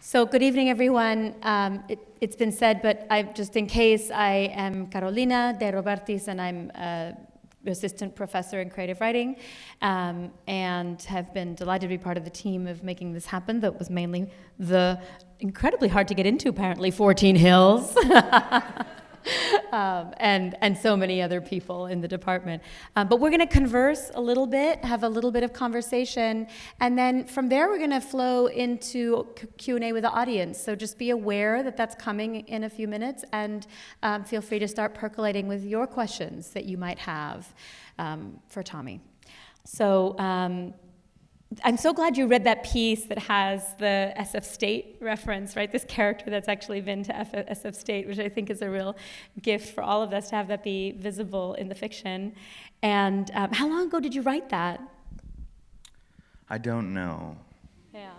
So good evening, everyone. It's been said, but just in case, I am Carolina De Robertis, and I'm assistant professor in creative writing, and have been delighted to be part of the team of making this happen. That was mainly the incredibly hard to get into, apparently, 14 Hills. And so many other people in the department. But we're going to converse a little bit, have a little bit of conversation, and then from there we're going to flow into Q&A with the audience. So just be aware that that's coming in a few minutes, and feel free to start percolating with your questions that you might have for Tommy. So I'm so glad you read that piece that has the SF State reference, right? This character that's actually been to SF State, which I think is a real gift for all of us to have that be visible in the fiction. And how long ago did you write that? I don't know. Yeah.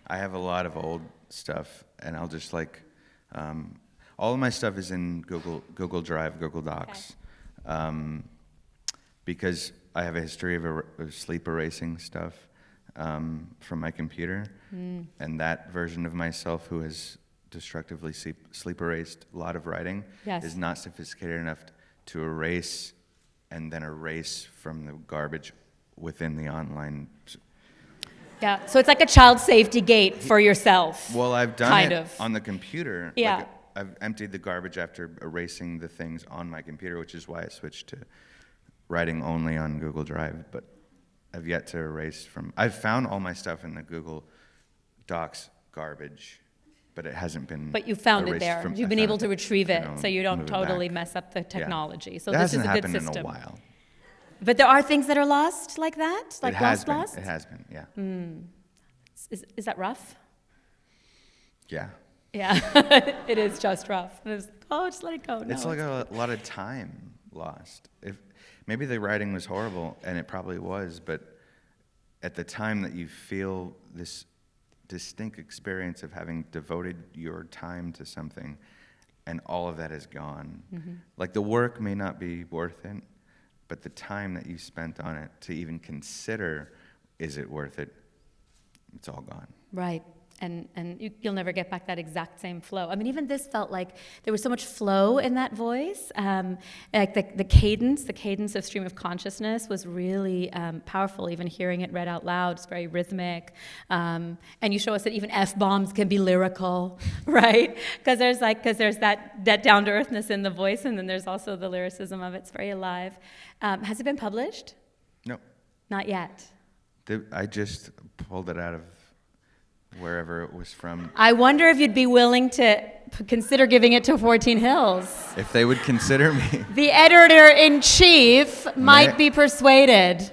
I have a lot of old stuff, and I'll just all of my stuff is in Google Drive, Google Docs, because I have a history of sleep erasing stuff. From my computer, and that version of myself who has destructively sleep erased a lot of writing is not sophisticated enough to erase and then erase from the garbage within the online. Yeah, so it's like a child safety gate for yourself. Well, I've done it on the computer. Yeah. Like, I've emptied the garbage after erasing the things on my computer, which is why I switched to writing only on Google Drive, but I've yet to erase from. I've found all my stuff in the Google Docs garbage, but it hasn't been. But you found it there. You've been able to retrieve it, so you don't totally mess up the technology. Yeah. So that this is a good system. system. In a while. But there are things that are lost like that, like lost. It has been. Yeah. Is that rough? Yeah. Yeah, it is just rough. It's just let it go. No, it's like a lot of time lost. Maybe the writing was horrible, and it probably was, but at the time that you feel this distinct experience of having devoted your time to something, and all of that is gone. Like, the work may not be worth it, but the time that you spent on it to even consider, is it worth it, it's all gone. Right. And you'll never get back that exact same flow. I mean, even this felt like there was so much flow in that voice. Like the cadence of stream of consciousness was really powerful. Even hearing it read out loud, it's very rhythmic. And you show us that even F-bombs can be lyrical, right? Because there's that down-to-earthness in the voice, and then there's also the lyricism of it. It's very alive. Has it been published? No. Not yet. I just pulled it out of wherever it was from. I wonder if you'd be willing to consider giving it to 14 Hills. If they would consider me. The editor-in-chief might be persuaded.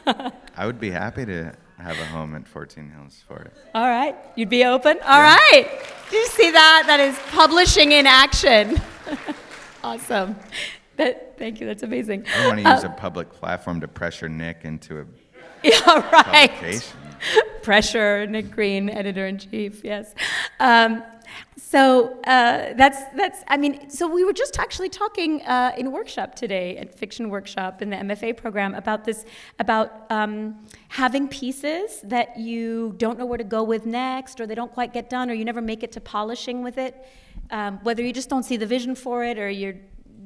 I would be happy to have a home at 14 Hills for it. All right. You'd be open? All right. Did you see that? That is publishing in action. Awesome. Thank you. That's amazing. I don't want to use a public platform to pressure Nick into a publication. Pressure, Nick Green, editor-in-chief, yes. So so we were just actually talking in a workshop today, at Fiction Workshop in the MFA program, about having pieces that you don't know where to go with next, or they don't quite get done, or you never make it to polishing with it, whether you just don't see the vision for it, or you're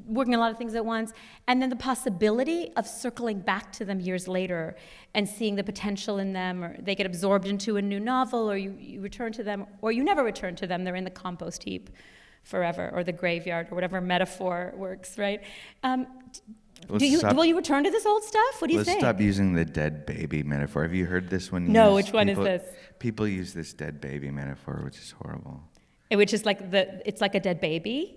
working a lot of things at once, and then the possibility of circling back to them years later and seeing the potential in them, or they get absorbed into a new novel, or you return to them, or you never return to them, they're in the compost heap forever, or the graveyard, or whatever metaphor works, right? Will you return to this old stuff? What do you think? Let's stop using the dead baby metaphor. Have you heard this one? No, which one is this? People use this dead baby metaphor, which is horrible. Which is it's like a dead baby?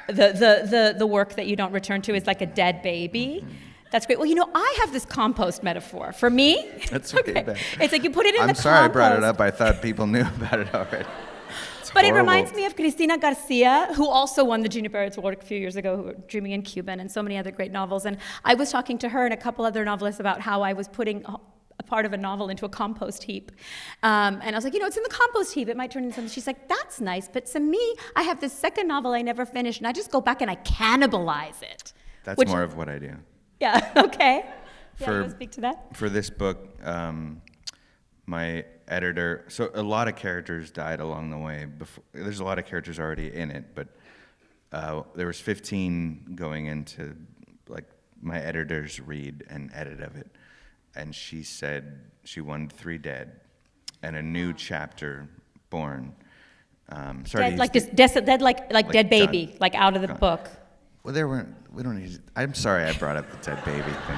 The work that you don't return to is like a dead baby. That's great. Well, I have this compost metaphor. For me, that's okay. Bad. It's like you put it in the compost. I'm sorry I brought it up. I thought people knew about it already. But horrible. It reminds me of Cristina Garcia, who also won the Gina Berriault Award a few years ago, Dreaming in Cuban, and so many other great novels. And I was talking to her and a couple other novelists about how I was putting a part of a novel into a compost heap. And I was like, it's in the compost heap. It might turn into something. She's like, that's nice. But to me, I have this second novel I never finished, and I just go back and I cannibalize it. That's more of what I do. Yeah, okay. You want to speak to that? For this book, my editor, so a lot of characters died along the way. There's a lot of characters already in it, but there was 15 going into like my editor's read and edit of it, and she said she wanted 3 dead and a new chapter born. Sorry, Dead, like dead, like dead baby, done. like out of the Gone. book. Well, there weren't. We don't need. I'm sorry, I brought up the dead baby thing.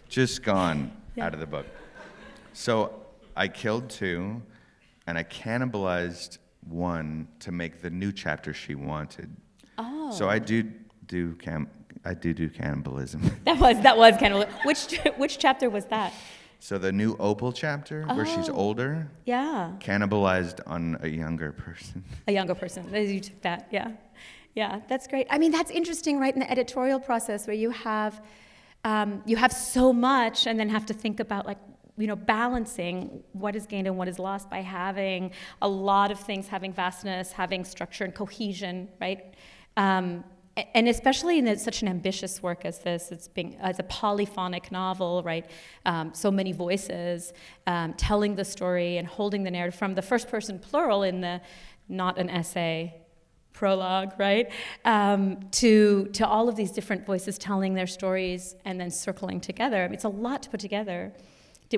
Just gone out of the book. So I killed 2, and I cannibalized 1 to make the new chapter she wanted. Oh. So I do cannibalism. That was cannibalism. Which chapter was that? So the new Opal chapter, where she's older, Yeah. cannibalized on a younger person. A younger person. You took that, yeah. Yeah, that's great. I mean, that's interesting, right, in the editorial process where you have so much and then have to think about, like, balancing what is gained and what is lost by having a lot of things, having vastness, having structure and cohesion, right? And especially in such an ambitious work as this, as a polyphonic novel, right? So many voices telling the story and holding the narrative from the first person plural in the not an essay prologue, right? To all of these different voices telling their stories and then circling together. I mean, it's a lot to put together.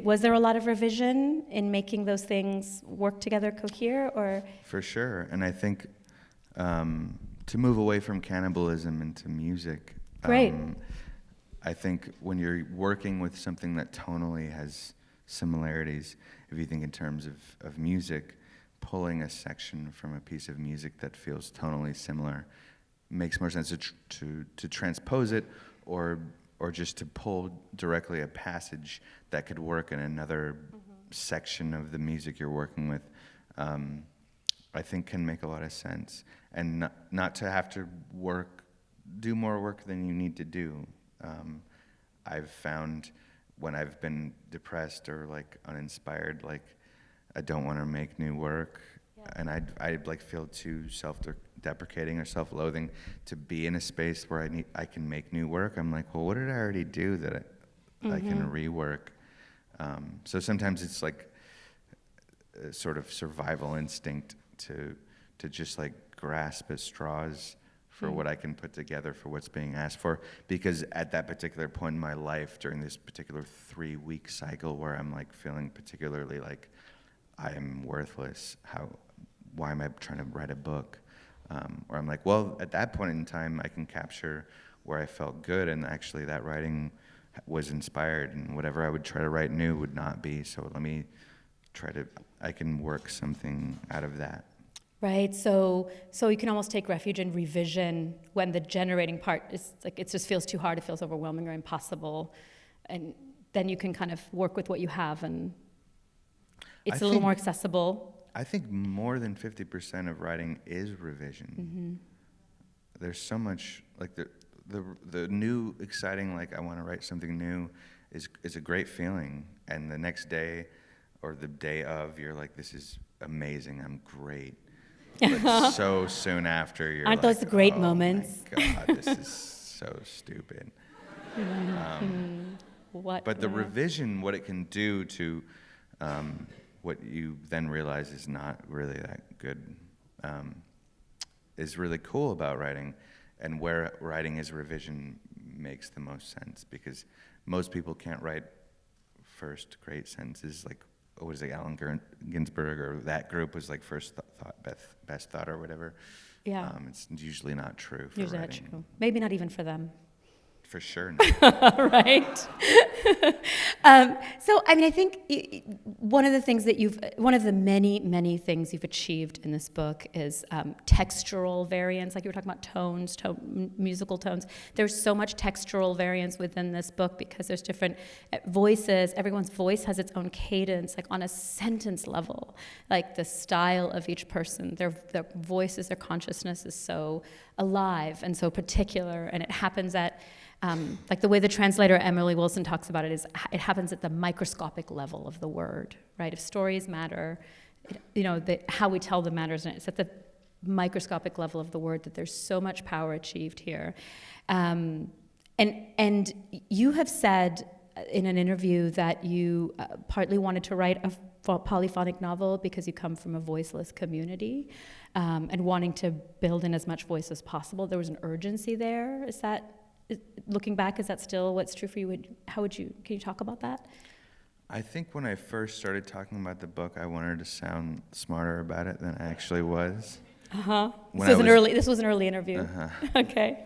Was there a lot of revision in making those things work together, cohere, or? For sure, and I think to move away from cannibalism into music. Great. I think when you're working with something that tonally has similarities, if you think in terms of music, pulling a section from a piece of music that feels tonally similar makes more sense to transpose it, or just to pull directly a passage that could work in another section of the music you're working with. I think can make a lot of sense, and not to have to do more work than you need to do. I've found when I've been depressed or like uninspired, like I don't want to make new work, and I like feel too self-deprecating or self-loathing to be in a space where I can make new work. I'm like, well, what did I already do that I can rework? So sometimes it's like a sort of survival instinct to just like grasp at straws for what I can put together for what's being asked for, because at that particular point in my life, during this particular 3-week cycle where I'm like feeling particularly like I am worthless, why am I trying to write a book? Or I'm like, well, at that point in time, I can capture where I felt good, and actually that writing was inspired, and whatever I would try to write new would not be. So let me I can work something out of that. Right, so you can almost take refuge in revision when the generating part is like, it just feels too hard, it feels overwhelming or impossible, and then you can kind of work with what you have, and it's a little more accessible. I think more than 50% of writing is revision. There's so much, like the new, exciting, like I want to write something new is a great feeling, and the next day or the day of, you're like, this is amazing, I'm great. But so soon after, you're Aren't like, those great oh moments? my God, this is so stupid. But the revision, what it can do to what you then realize is not really that good, is really cool about writing, and where writing is revision makes the most sense, because most people can't write first great sentences, like, what was it, Allen Ginsberg or that group was like first thought, best thought or whatever. Yeah. It's usually not true for Usually writing. not true. Maybe not even for them. For sure not. Right? So, I mean, I think one of the many, many things you've achieved in this book is textural variance, like you were talking about tones, musical tones. There's so much textural variance within this book because there's different voices. Everyone's voice has its own cadence, like on a sentence level, like the style of each person, their voices, their consciousness is so alive and so particular, and it happens at like the way the translator Emily Wilson talks about it is it happens at the microscopic level of the word, right? If stories matter, how we tell them matters, and it's at the microscopic level of the word that there's so much power achieved here. And you have said in an interview that you partly wanted to write a polyphonic novel because you come from a voiceless community, and wanting to build in as much voice as possible. There was an urgency there. Looking back, is that still what's true for you? Can you talk about that? I think when I first started talking about the book, I wanted to sound smarter about it than I actually was. This was an early interview. Okay.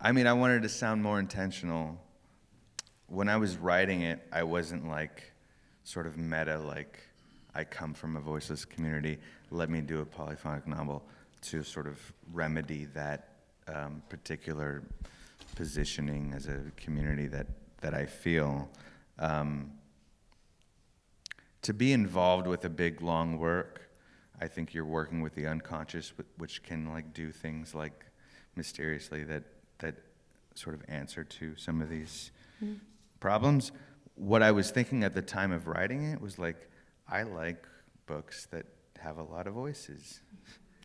I mean, I wanted to sound more intentional. When I was writing it, I wasn't like sort of meta, like I come from a voiceless community, let me do a polyphonic novel to sort of remedy that particular positioning as a community that I feel. To be involved with a big, long work, I think you're working with the unconscious, which can like do things like mysteriously that sort of answer to some of these problems. What I was thinking at the time of writing it was like, I like books that have a lot of voices.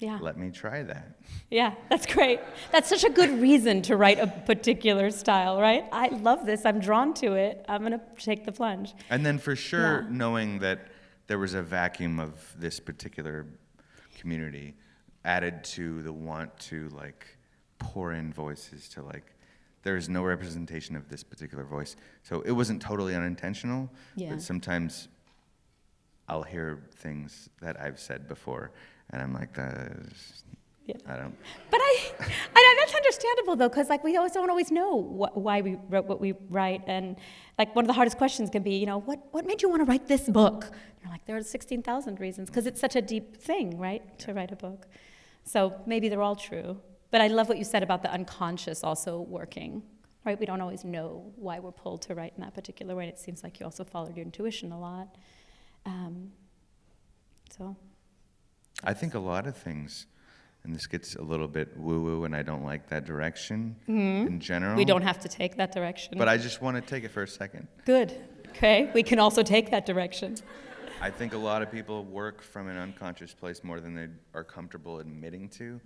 Yeah. Let me try that. Yeah, that's great. That's such a good reason to write a particular style, right? I love this. I'm drawn to it. I'm going to take the plunge. And then for sure, knowing that there was a vacuum of this particular community added to the want to like pour in voices to like, there is no representation of this particular voice. So it wasn't totally unintentional, but sometimes I'll hear things that I've said before, and I'm like, I don't. But that's understandable though, because like we don't always know why we wrote what we write, and like one of the hardest questions can be, you know, what made you want to write this book? And you're like, there are 16,000 reasons, because it's such a deep thing, right, to write a book. So maybe they're all true. But I love what you said about the unconscious also working, right? We don't always know why we're pulled to write in that particular way. And it seems like you also followed your intuition a lot. I think a lot of things, and this gets a little bit woo-woo, and I don't like that direction in general. We don't have to take that direction. But I just want to take it for a second. Good. Okay. We can also take that direction. I think a lot of people work from an unconscious place more than they are comfortable admitting to.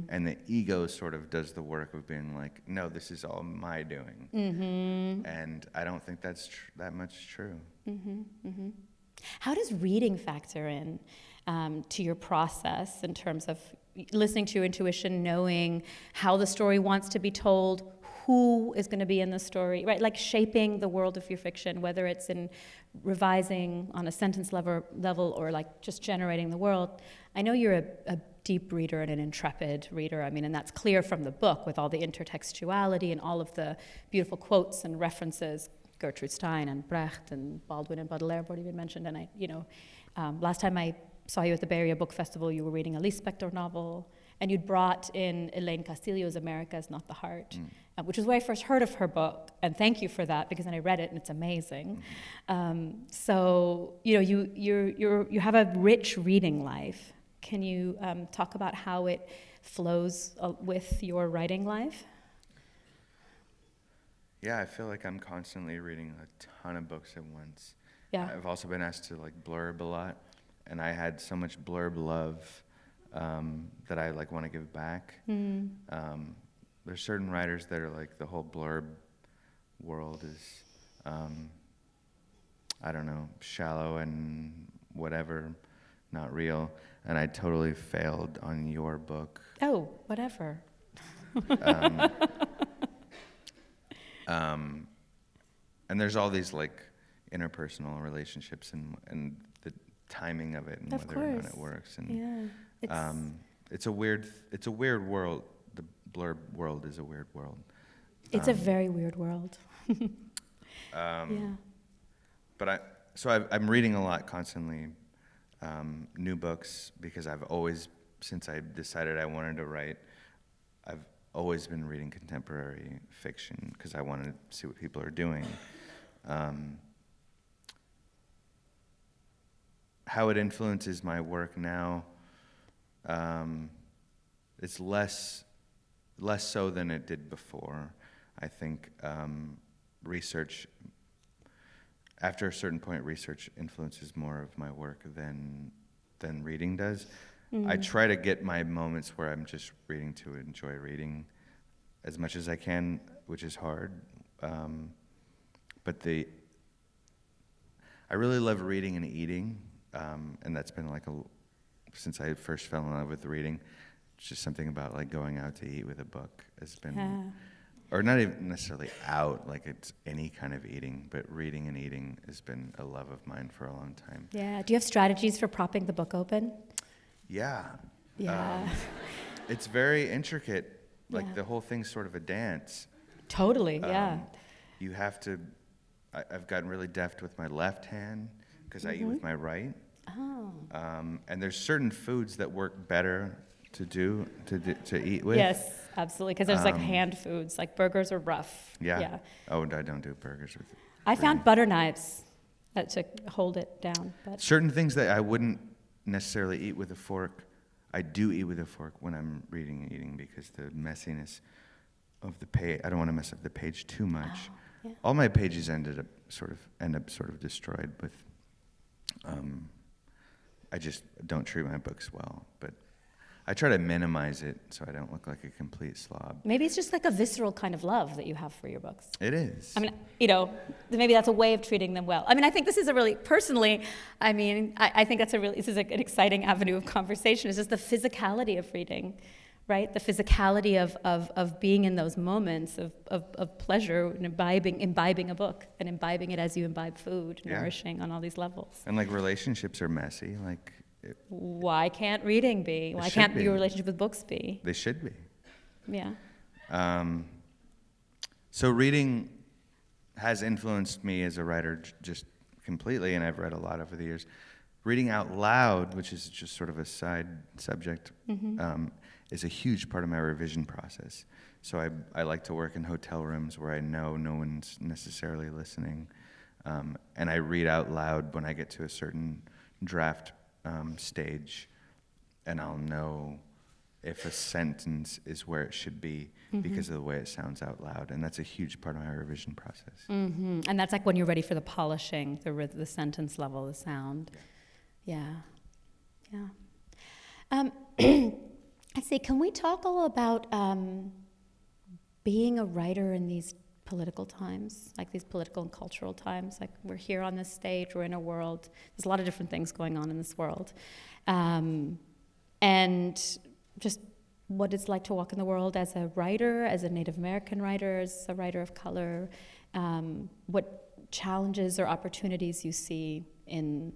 And the ego sort of does the work of being like, no, this is all my doing. And I don't think that's that much true. How does reading factor in to your process in terms of listening to your intuition, knowing how the story wants to be told, who is going to be in the story, right? Like shaping the world of your fiction, whether it's in revising on a sentence level or like just generating the world. I know you're a deep reader and an intrepid reader. I mean, and that's clear from the book with all the intertextuality and all of the beautiful quotes and references. Gertrude Stein and Brecht and Baldwin and Baudelaire were even mentioned. And last time I saw you at the Bay Area Book Festival, you were reading a Lee Spector novel, and you'd brought in Elaine Castillo's America is Not the Heart, which is where I first heard of her book, and thank you for that, because then I read it and it's amazing. So you have a rich reading life. Can you talk about how it flows with your writing life? Yeah, I feel like I'm constantly reading a ton of books at once. Yeah. I've also been asked to like blurb a lot, and I had so much blurb love that I like want to give back. There's certain writers that are like the whole blurb world is, I don't know, shallow and whatever, not real. And I totally failed on your book. Oh, whatever. And there's all these like interpersonal relationships and the timing of it and whether or not it works. And it's a weird world. The blurb world is a weird world. It's a very weird world. But I'm reading a lot constantly, new books, because I've always, since I decided I wanted to write, I've always been reading contemporary fiction because I wanted to see what people are doing. How it influences my work now, it's less so than it did before. I think research, after a certain point, research influences more of my work than reading does. I try to get my moments where I'm just reading to enjoy reading as much as I can, which is hard. But I really love reading and eating, and that's been like since I first fell in love with reading. It's just something about like going out to eat with a book has been, or not even necessarily out, like it's any kind of eating, but reading and eating has been a love of mine for a long time. Yeah. Do you have strategies for propping the book open? Yeah. Yeah. It's very intricate. Like the whole thing's sort of a dance. Totally. Yeah. You have to. I've gotten really deft with my left hand because I eat with my right. Oh. And there's certain foods that work better to eat with. Yes, absolutely. Because there's like hand foods, like burgers are rough. Yeah. Oh, and I don't do burgers with. I found butter knives to hold it down. But certain things that I wouldn't necessarily eat with a fork, I do eat with a fork when I'm reading and eating because the messiness of the page. I don't want to mess up the page too much. Oh, yeah. All my pages end up sort of destroyed with. I just don't treat my books well, but I try to minimize it so I don't look like a complete slob. Maybe it's just like a visceral kind of love that you have for your books. It is. I mean, maybe that's a way of treating them well. I mean, I think this is personally, I think this is an exciting avenue of conversation. It's just the physicality of reading, right? The physicality of being in those moments of pleasure and imbibing a book and imbibing it as you imbibe food, nourishing on all these levels. And like relationships are messy, like. Why can't reading be? Why can't your relationship with books be? They should be. Yeah. So reading has influenced me as a writer just completely, and I've read a lot over the years. Reading out loud, which is just sort of a side subject, is a huge part of my revision process. So I like to work in hotel rooms where I know no one's necessarily listening, and I read out loud when I get to a certain draft stage, and I'll know if a sentence is where it should be because of the way it sounds out loud, and that's a huge part of my revision process. And that's like when you're ready for the polishing, the sentence level, the sound. Yeah. I see. Can we talk a little about being a writer in these political times, like these political and cultural times? Like we're here on this stage, we're in a world, there's a lot of different things going on in this world. And just what it's like to walk in the world as a writer, as a Native American writer, as a writer of color, what challenges or opportunities you see in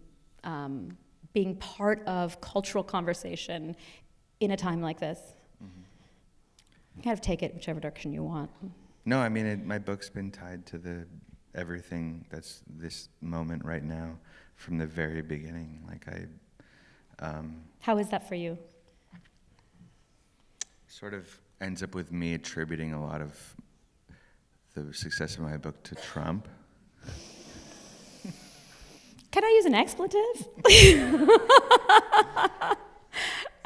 being part of cultural conversation in a time like this. You kind of take it whichever direction you want. No, I mean, my book's been tied to everything that's this moment right now from the very beginning. How is that for you? Sort of ends up with me attributing a lot of the success of my book to Trump. Can I use an expletive?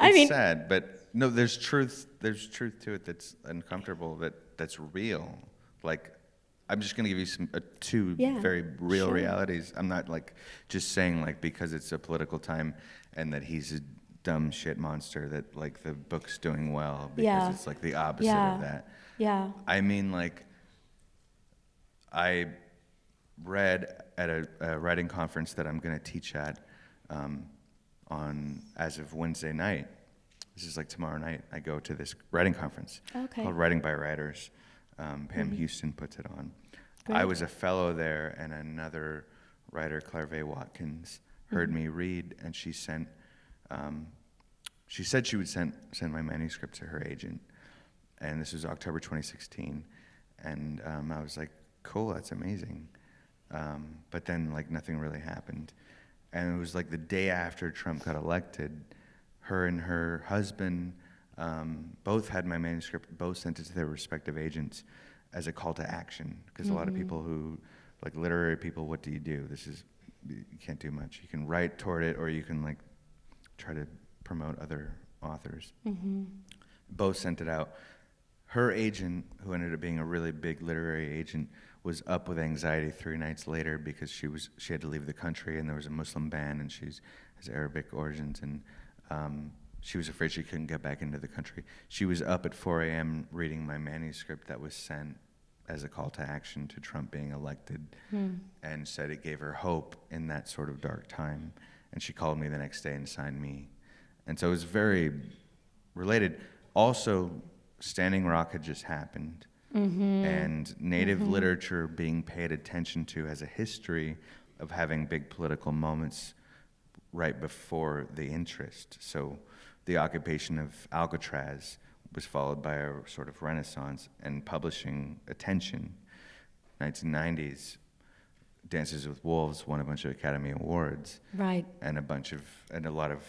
It's sad, but no, there's truth to it that's uncomfortable, that's real. Like, I'm just going to give you two very real realities. I'm not just saying because it's a political time and that he's a dumb shit monster that the book's doing well because it's the opposite of that. Yeah. I mean, I read at a writing conference that I'm going to teach at as of Wednesday night. This is tomorrow night. I go to this writing conference called Writing by Writers. Pam Houston puts it on. Great. I was a fellow there, and another writer, Clarvey Watkins, heard me read, and she said she would send my manuscript to her agent. And this was October 2016. And I was like, cool, that's amazing. But then nothing really happened. And it was the day after Trump got elected, her and her husband both had my manuscript, both sent it to their respective agents as a call to action. Because a lot of people who, literary people, what do? You can't do much. You can write toward it, or you can try to promote other authors. Both sent it out. Her agent, who ended up being a really big literary agent, was up with anxiety 3 nights later because she had to leave the country, and there was a Muslim ban, and she has Arabic origins, and she was afraid she couldn't get back into the country. She was up at 4 a.m. reading my manuscript that was sent as a call to action to Trump being elected, and said it gave her hope in that sort of dark time. And she called me the next day and signed me. And so it was very related. Also, Standing Rock had just happened, and Native literature being paid attention to as a history of having big political moments right before the interest. So the occupation of Alcatraz was followed by a sort of renaissance and publishing attention. 1990s, Dances with Wolves won a bunch of Academy Awards. Right. And a lot of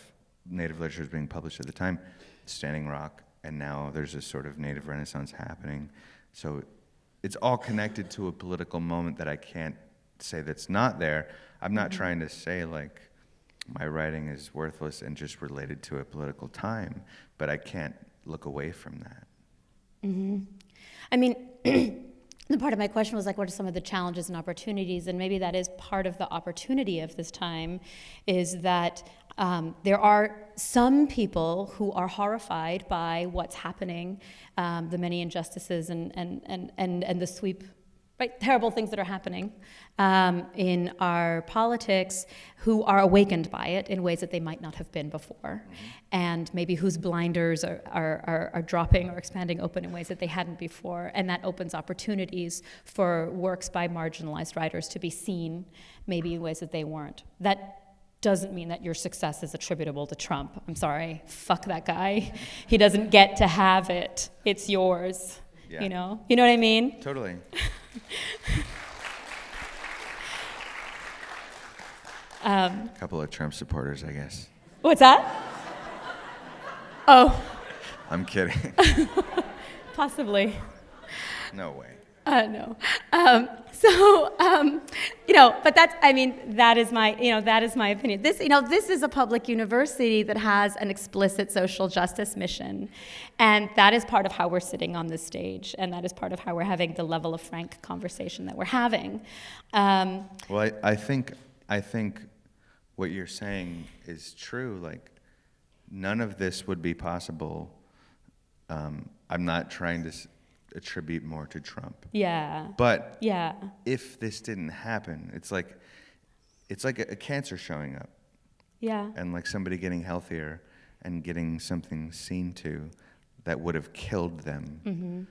Native literature is being published at the time. Standing Rock, and now there's this sort of Native renaissance happening. So it's all connected to a political moment that I can't say that's not there. I'm not trying to say like my writing is worthless and just related to a political time, but I can't look away from that. I mean, the part of my question was like, what are some of the challenges and opportunities? And maybe that is part of the opportunity of this time, is that there are some people who are horrified by what's happening, the many injustices and the sweep, right, terrible things that are happening in our politics, who are awakened by it in ways that they might not have been before, and maybe whose blinders are dropping or expanding open in ways that they hadn't before, and that opens opportunities for works by marginalized writers to be seen maybe in ways that they weren't. That doesn't mean that your success is attributable to Trump. I'm sorry, fuck that guy. He doesn't get to have it. It's yours. Yeah. You know what I mean? Totally. A couple of Trump supporters, I guess. What's that? Oh, I'm kidding. Possibly. No way. No. But that is my opinion. This is a public university that has an explicit social justice mission. And that is part of how we're sitting on this stage. And that is part of how we're having the level of frank conversation that we're having. Well, I think what you're saying is true. Like, none of this would be possible. I'm not trying to attribute more to Trump. Yeah. But yeah. if this didn't happen, it's like a cancer showing up. Yeah. And like somebody getting healthier and getting something seen to that would have killed them.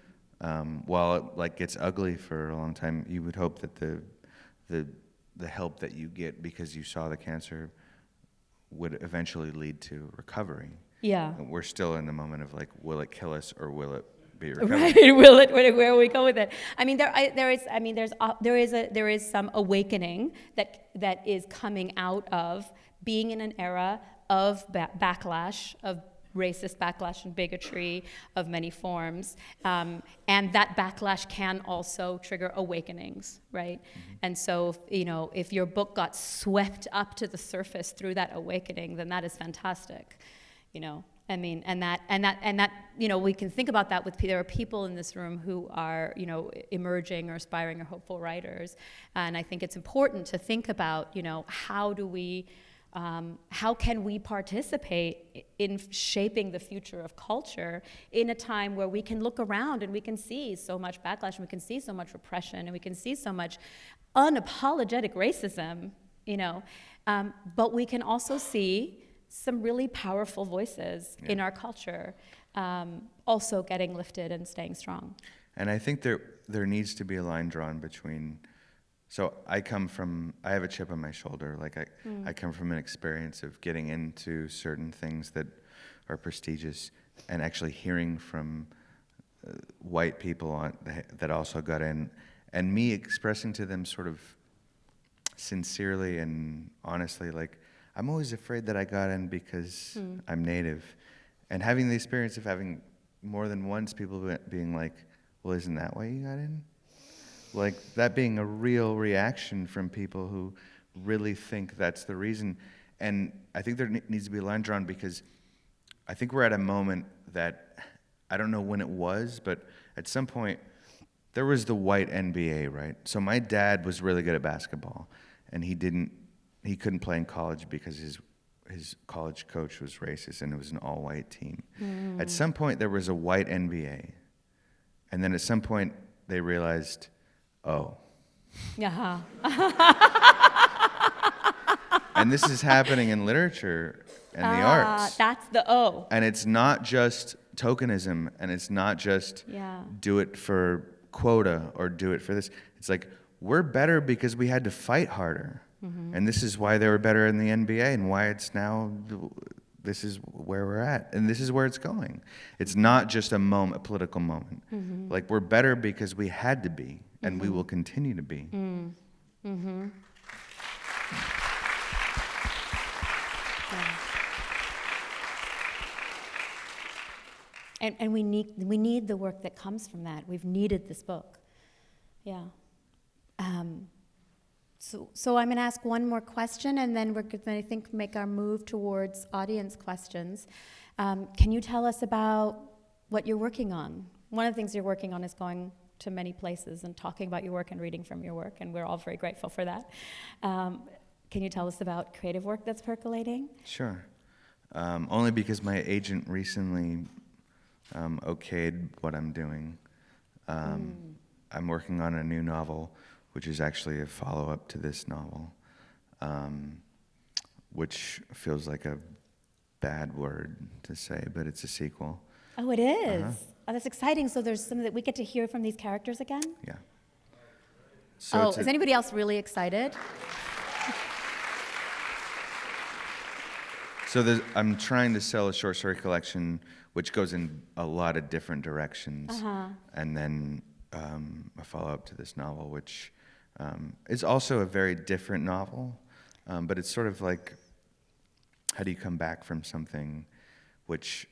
While it like gets ugly for a long time, you would hope that the help that you get because you saw the cancer would eventually lead to recovery. Yeah. And we're still in the moment of like, will it kill us or will it be recovered? Right? Where will we go with it? I mean, there is some awakening that is coming out of being in an era of backlash, of racist backlash and bigotry of many forms, and that backlash can also trigger awakenings, right? And so, if your book got swept up to the surface through that awakening, then that is fantastic, I mean, and that, we can think about that there are people in this room who are, emerging or aspiring or hopeful writers, and I think it's important to think about, how can we participate in shaping the future of culture in a time where we can look around and we can see so much backlash and we can see so much repression and we can see so much unapologetic racism, but we can also see some really powerful voices in our culture also getting lifted and staying strong. And I think there needs to be a line drawn between. So I have a chip on my shoulder. Like I come from an experience of getting into certain things that are prestigious and actually hearing from white people that also got in, and me expressing to them sort of sincerely and honestly, like, I'm always afraid that I got in because I'm Native. And having the experience of having more than once people being like, well, isn't that why you got in? Like, that being a real reaction from people who really think that's the reason. And I think there needs to be a line drawn, because I think we're at a moment that, I don't know when it was, but at some point, there was the white NBA, right? So my dad was really good at basketball, and he couldn't play in college because his college coach was racist, and it was an all-white team. At some point, there was a white NBA. And then at some point, they realized, oh. Uh-huh. And this is happening in literature and the arts. That's the O. And it's not just tokenism, and it's not just do it for quota or do it for this. It's like, we're better because we had to fight harder. Mm-hmm. And this is why they were better in the NBA and why it's now, this is where we're at. And this is where it's going. It's not just a moment, a political moment. Mm-hmm. Like, we're better because we had to be, and we will continue to be. Mm. Mm-hmm. Yeah. And we need the work that comes from that. We've needed this book. Yeah. So I'm going to ask one more question, and then we're going to, I think, make our move towards audience questions. Can you tell us about what you're working on? One of the things you're working on is going to many places and talking about your work and reading from your work, and we're all very grateful for that. Can you tell us about creative work that's percolating? Sure. Only because my agent recently okayed what I'm doing. I'm working on a new novel, which is actually a follow-up to this novel, which feels like a bad word to say, but it's a sequel. Oh, it is? Uh-huh. Oh, that's exciting. So there's something that we get to hear from these characters again? Yeah. So is anybody else really excited? So I'm trying to sell a short story collection which goes in a lot of different directions, and then a follow-up to this novel, which is also a very different novel, but it's sort of like, how do you come back from something which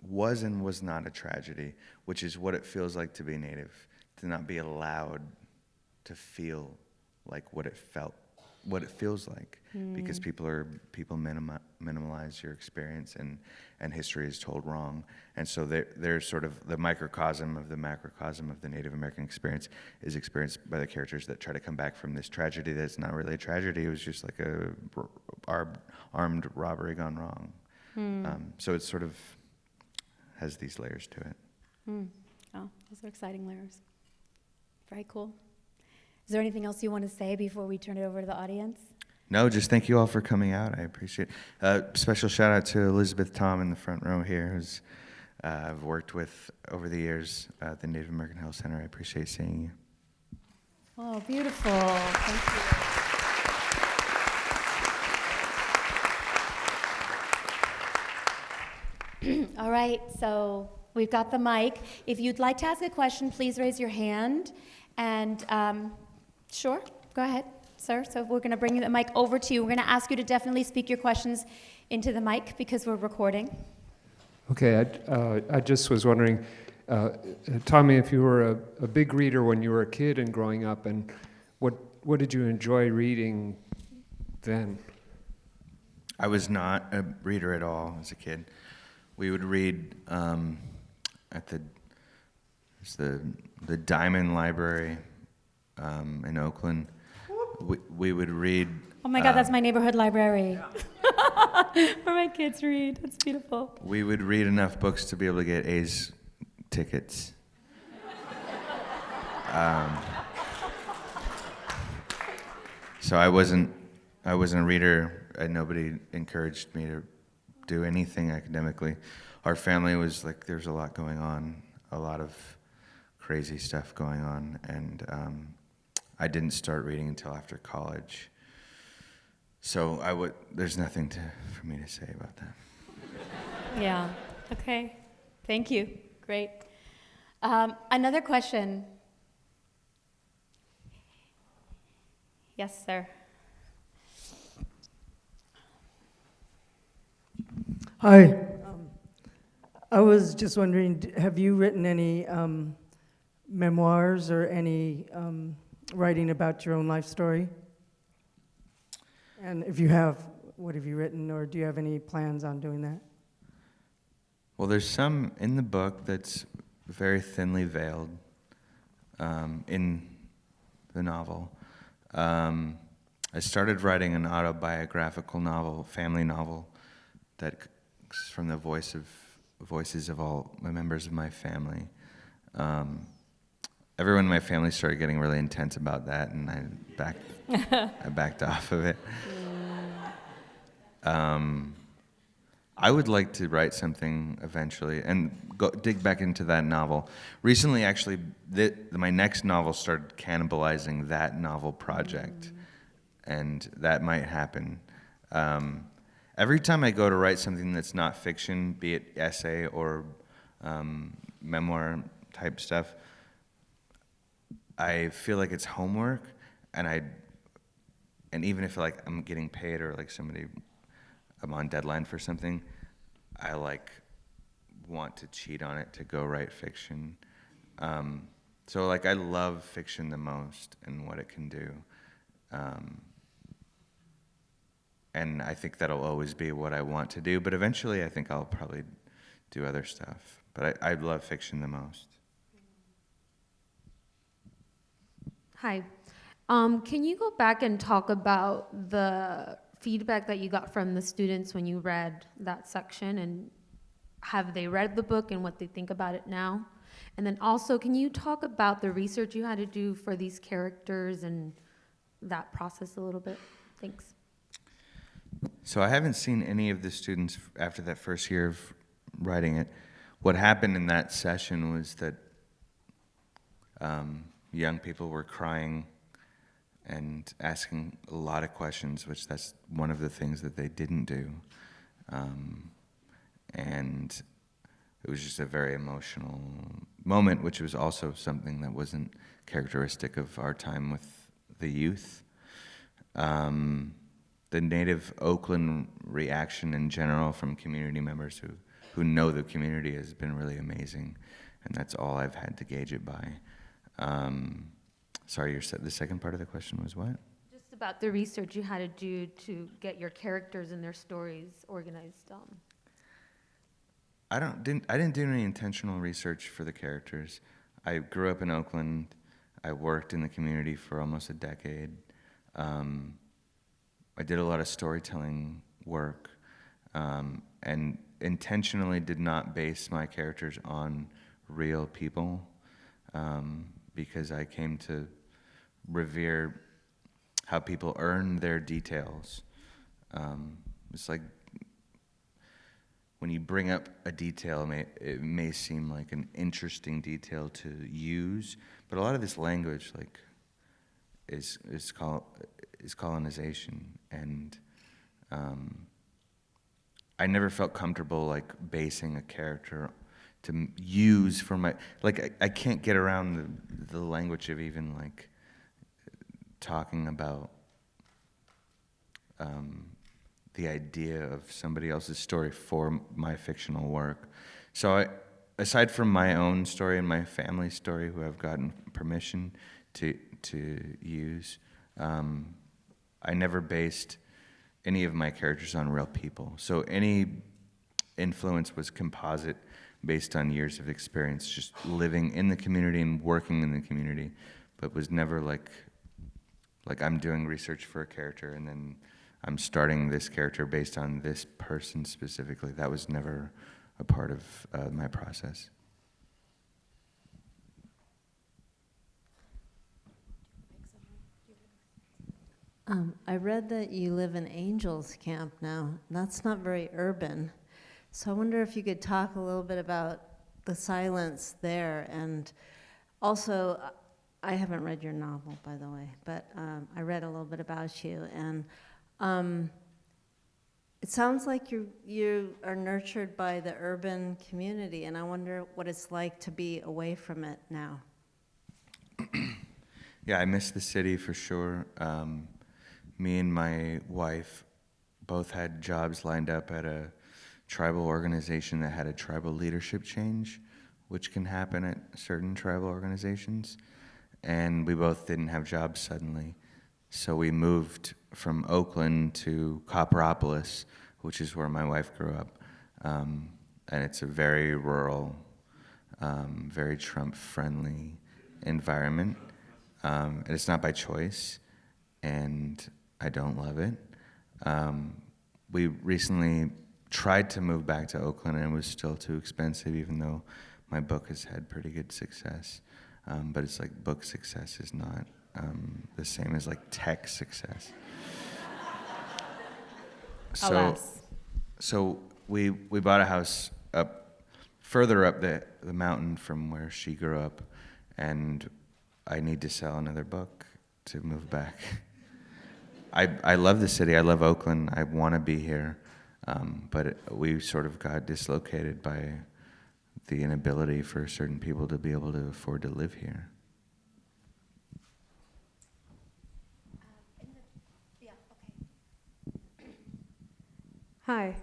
was and was not a tragedy, which is what it feels like to be Native, to not be allowed to feel like what it feels like, because people minimalize your experience, and history is told wrong, and so they're sort of the microcosm of the macrocosm of the Native American experience is experienced by the characters that try to come back from this tragedy that's not really a tragedy. It was just like a armed robbery gone wrong. So it sort of has these layers to it. Oh, those are exciting layers. Very cool. Is there anything else you want to say before we turn it over to the audience? No, just thank you all for coming out. I appreciate it. Special shout out to Elizabeth Tom in the front row here, who's I've worked with over the years at the Native American Health Center. I appreciate seeing you. Oh, beautiful. Thank you. All right, so we've got the mic. If you'd like to ask a question, please raise your hand. And sure, go ahead, sir. So we're going to bring the mic over to you. We're going to ask you to definitely speak your questions into the mic because we're recording. Okay, I just was wondering, tell me if you were a big reader when you were a kid and growing up, and what did you enjoy reading then? I was not a reader at all as a kid. We would read at the Diamond Library in Oakland. We would read. Oh my God, that's my neighborhood library. Where my kids read. It's beautiful. We would read enough books to be able to get A's tickets. So I wasn't a reader, and nobody encouraged me to do anything academically. Our family was like, there's a lot going on, a lot of crazy stuff going on, and I didn't start reading until after college. So there's nothing for me to say about that. Yeah, okay. Thank you, great. Another question. Yes, sir. Hi. I was just wondering, have you written any memoirs or any writing about your own life story? And if you have, what have you written, or do you have any plans on doing that? Well, there's some in the book that's very thinly veiled in the novel. I started writing an autobiographical novel, family novel, that's from the voices of all the members of my family. everyone in my family started getting really intense about that, and I backed off of it. I would like to write something eventually and dig back into that novel. Recently, actually, my next novel started cannibalizing that novel project, and that might happen. Every time I go to write something that's not fiction, be it essay or memoir type stuff, I feel like it's homework, and even if like I'm getting paid or like I'm on deadline for something, I like want to cheat on it to go write fiction. So like I love fiction the most and what it can do. And I think that'll always be what I want to do, but eventually I think I'll probably do other stuff. But I love fiction the most. Hi. Can you go back and talk about the feedback that you got from the students when you read that section, and have they read the book and what they think about it now? And then also, can you talk about the research you had to do for these characters and that process a little bit? Thanks. So I haven't seen any of the students after that first year of writing it. What happened in that session was that young people were crying and asking a lot of questions, which that's one of the things that they didn't do. And it was just a very emotional moment, which was also something that wasn't characteristic of our time with the youth. The native Oakland reaction in general from community members who know the community has been really amazing, and that's all I've had to gauge it by. Sorry, the second part of the question was what? Just about the research you had to do to get your characters and their stories organized. I didn't do any intentional research for the characters. I grew up in Oakland. I worked in the community for almost a decade. I did a lot of storytelling work, and intentionally did not base my characters on real people, because I came to revere how people earn their details. It's like when you bring up a detail, it may seem like an interesting detail to use, but a lot of this language like is colonization, and I never felt comfortable like basing a character to use for my, like I can't get around the language of even like talking about the idea of somebody else's story for my fictional work. So aside from my own story and my family's story, who I've gotten permission to use, I never based any of my characters on real people. So any influence was composite based on years of experience, just living in the community and working in the community, but was never like I'm doing research for a character and then I'm starting this character based on this person specifically. That was never a part of my process. I read that you live in Angels Camp now. That's not very urban. So I wonder if you could talk a little bit about the silence there. And also, I haven't read your novel, by the way, but I read a little bit about you. And it sounds like you are nurtured by the urban community, and I wonder what it's like to be away from it now. Yeah, I miss the city for sure. Me and my wife both had jobs lined up at a tribal organization that had a tribal leadership change, which can happen at certain tribal organizations. And we both didn't have jobs suddenly. So we moved from Oakland to Copperopolis, which is where my wife grew up. And it's a very rural, very Trump-friendly environment. And it's not by choice, and I don't love it. We recently tried to move back to Oakland, and it was still too expensive, even though my book has had pretty good success. but it's like book success is not the same as like tech success. Alas. So we bought a house further up the mountain from where she grew up, and I need to sell another book to move back. I love the city. I love Oakland. I want to be here, but we sort of got dislocated by the inability for certain people to be able to afford to live here. Hi.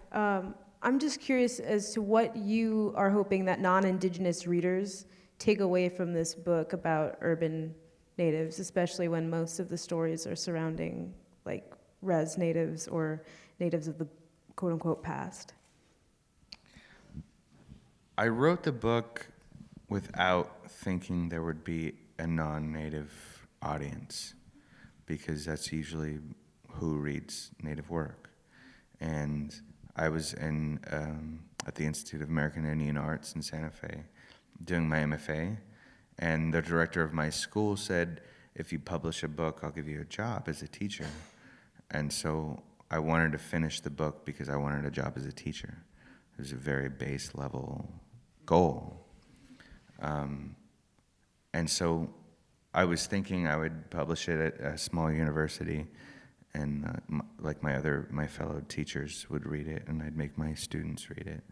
I'm just curious as to what you are hoping that non-Indigenous readers take away from this book about urban natives, especially when most of the stories are surrounding like res natives or natives of the quote-unquote past. I wrote the book without thinking there would be a non-native audience, because that's usually who reads native work. And I was at the Institute of American Indian Arts in Santa Fe doing my MFA, and the director of my school said, if you publish a book, I'll give you a job as a teacher. And so I wanted to finish the book because I wanted a job as a teacher. It was a very base level goal. And so I was thinking I would publish it at a small university, and like my fellow teachers would read it, and I'd make my students read it.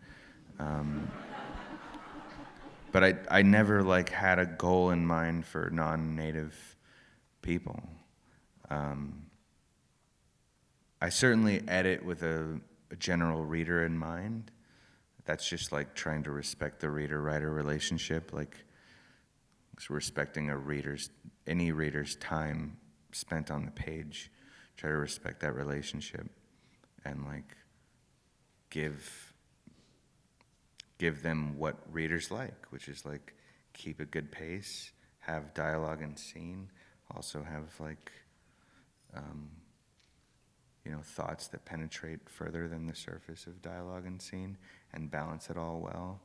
But I never like had a goal in mind for non-native people. I certainly edit with a general reader in mind. That's just like trying to respect the reader-writer relationship, like respecting any reader's time spent on the page. Try to respect that relationship and like give them what readers like, which is like keep a good pace, have dialogue and scene, also have like thoughts that penetrate further than the surface of dialogue and scene, and balance it all well.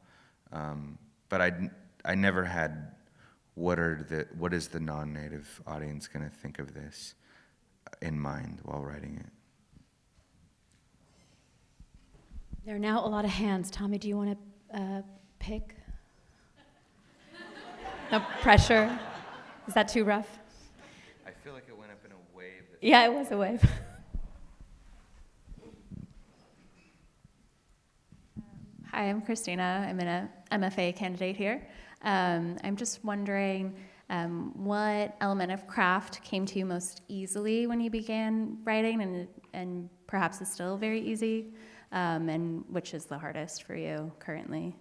But I never had what is the non-native audience going to think of this in mind while writing it. There are now a lot of hands. Tommy, do you want to pick? No pressure. Is that too rough? I feel like it went up in a wave. Yeah, it was a wave. Hi, I'm Christina. I'm an MFA candidate here. I'm just wondering what element of craft came to you most easily when you began writing, and perhaps is still very easy, and which is the hardest for you currently?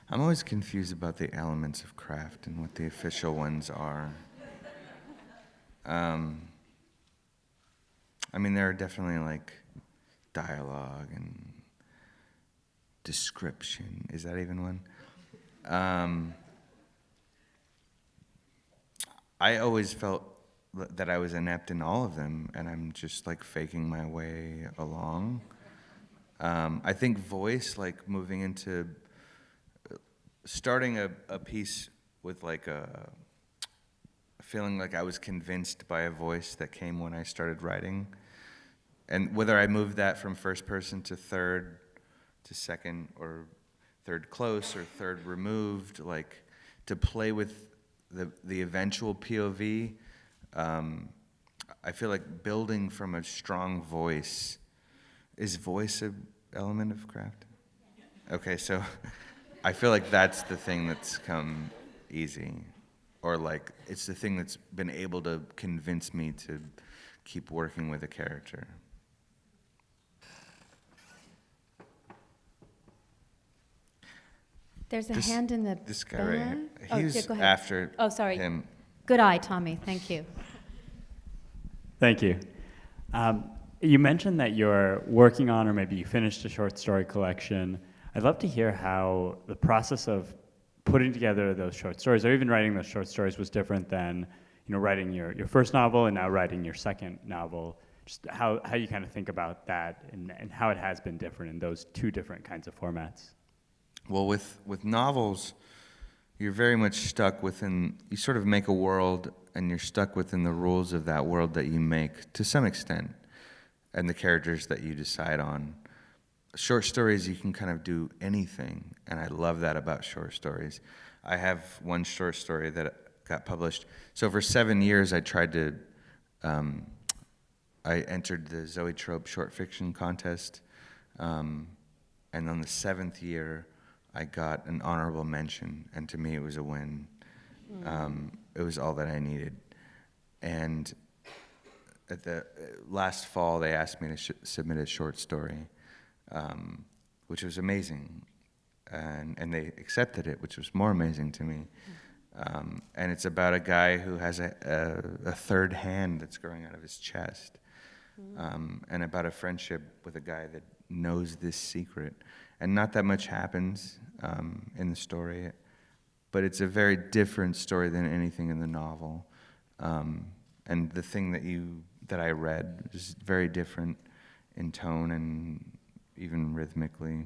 I'm always confused about the elements of craft and what the official ones are. I mean, there are definitely like dialogue and description. Is that even one? I always felt that I was inept in all of them, and I'm just like faking my way along. I think voice, like moving into starting a piece with like a feeling like I was convinced by a voice that came when I started writing. And whether I moved that from first person to third to second, or third close or third removed, like to play with the eventual POV, I feel like building from a strong voice. Is voice an element of craft? Okay, so I feel like that's the thing that's come easy, or like it's the thing that's been able to convince me to keep working with a character. There's a hand in the This guy right here. Oh, He's yeah, go ahead. after Oh, sorry. him. Good eye, Tommy. Thank you. Thank you. You mentioned that you're working on, or maybe you finished a short story collection. I'd love to hear how the process of putting together those short stories, or even writing those short stories, was different than, writing your first novel and now writing your second novel. Just how you kind of think about that, and how it has been different in those two different kinds of formats. Well, with novels, you're very much stuck within, you sort of make a world and you're stuck within the rules of that world that you make to some extent, and the characters that you decide on. Short stories, you can kind of do anything, and I love that about short stories. I have one short story that got published. So for 7 years, I tried to, I entered the Zoetrope short fiction contest, and on the 7th year, I got an honorable mention, and to me it was a win. It was all that I needed. And at the last fall, they asked me to submit a short story, which was amazing. And they accepted it, which was more amazing to me. And it's about a guy who has a third hand that's growing out of his chest, and about a friendship with a guy that knows this secret. And not that much happens in the story, but it's a very different story than anything in the novel. And the thing that I read is very different in tone and even rhythmically.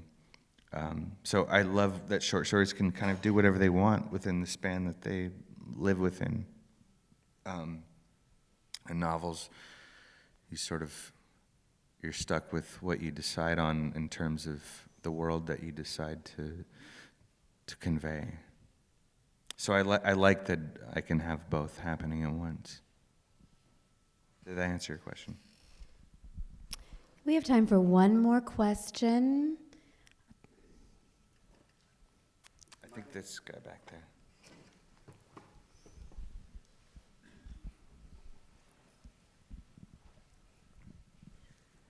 So I love that short stories can kind of do whatever they want within the span that they live within. And novels, you're stuck with what you decide on in terms of the world that you decide to convey. So I like that I can have both happening at once. Did that answer your question? We have time for one more question. I think this guy back there.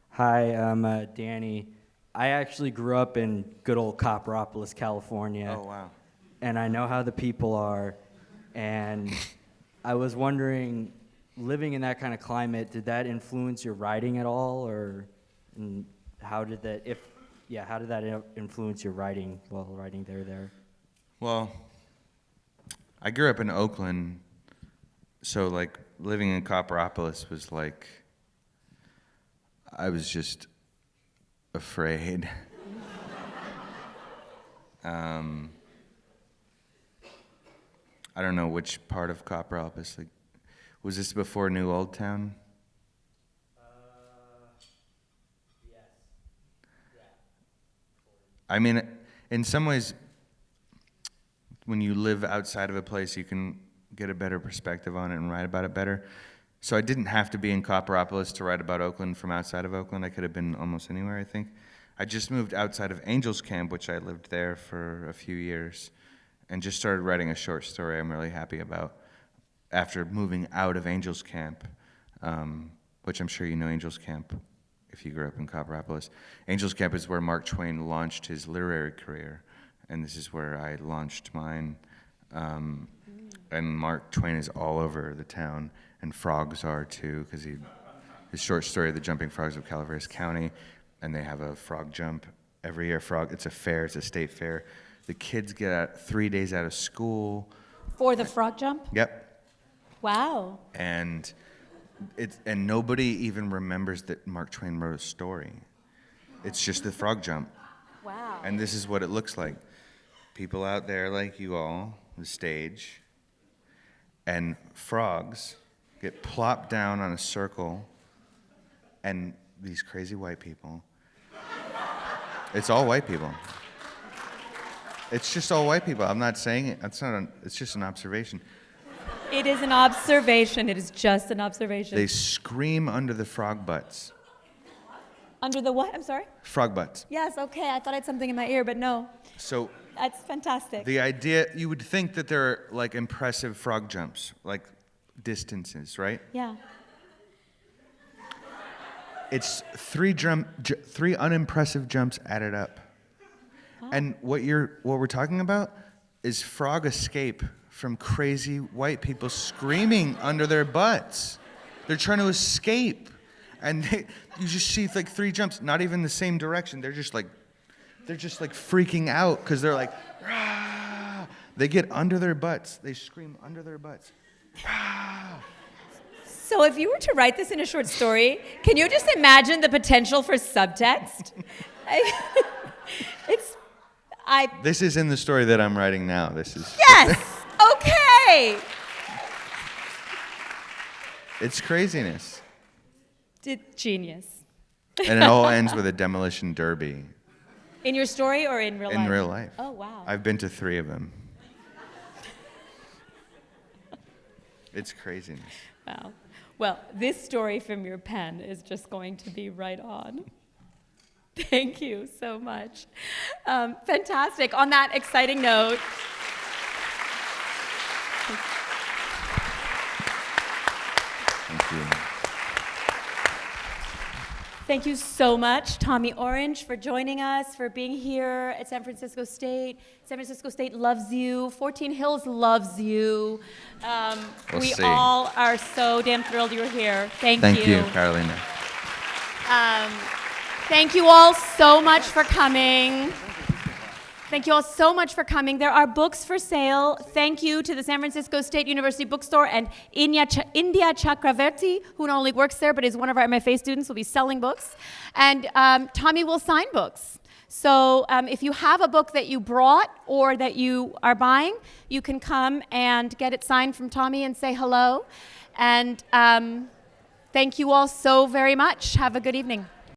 Hi, I'm Danny. I actually grew up in good old Copperopolis, California. Oh, wow. And I know how the people are. And I was wondering, living in that kind of climate, did that influence your writing at all? Or how did that influence your writing while writing there? Well, I grew up in Oakland, so like living in Copperopolis was like, I was just afraid. I don't know which part of Copperopolis. Like, was this before New Old Town? Yes. Yeah. I mean, in some ways, when you live outside of a place, you can get a better perspective on it and write about it better. So I didn't have to be in Copperopolis to write about Oakland from outside of Oakland. I could have been almost anywhere, I think. I just moved outside of Angels Camp, which I lived there for a few years, and just started writing a short story I'm really happy about after moving out of Angels Camp, which I'm sure you know Angels Camp if you grew up in Copperopolis. Angels Camp is where Mark Twain launched his literary career, and this is where I launched mine. And Mark Twain is all over the town, and frogs are too, because his short story, The Jumping Frogs of Calaveras County, and they have a frog jump every year. It's a fair, it's a state fair. The kids get out 3 days out of school. For the frog jump? Yep. Wow. And nobody even remembers that Mark Twain wrote a story. It's just the frog jump. Wow. And this is what it looks like. People out there like you all, the stage, and frogs get plopped down on a circle, and these crazy white people. It's all white people. It's just all white people. I'm not saying it. It's just an observation. It is an observation. It is just an observation. They scream under the frog butts. Under the what? I'm sorry? Frog butts. Yes, okay. I thought I had something in my ear, but no. So That's fantastic. the idea, you would think that there are like impressive frog jumps, like distances, right? Yeah. It's three unimpressive jumps added up. Oh. And what we're talking about is frog escape from crazy white people screaming under their butts. They're trying to escape. And you just see like 3 jumps, not even the same direction. They're just like freaking out because they're like, rah! They get under their butts. They scream under their butts. Rah! So if you were to write this in a short story, can you just imagine the potential for subtext? This is in the story that I'm writing now. This is. Yes! Okay! It's craziness. Genius. And it all ends with a demolition derby. In your story or in real life? In real life. Oh, wow. I've been to 3 of them. It's craziness. Wow. Well, this story from your pen is just going to be right on. Thank you so much. Fantastic. On that exciting note. Thank you. Thank you so much, Tommy Orange, for joining us, for being here at San Francisco State. San Francisco State loves you. 14 Hills loves you. We'll we see. all are so damn thrilled you're here. Thank you. Thank you, Carolina. Thank you all so much for coming. Thank you all so much for coming. There are books for sale. Thank you to the San Francisco State University Bookstore and India Chakraverti, who not only works there but is one of our MFA students, will be selling books. And Tommy will sign books. So if you have a book that you brought or that you are buying, you can come and get it signed from Tommy and say hello. And thank you all so very much. Have a good evening.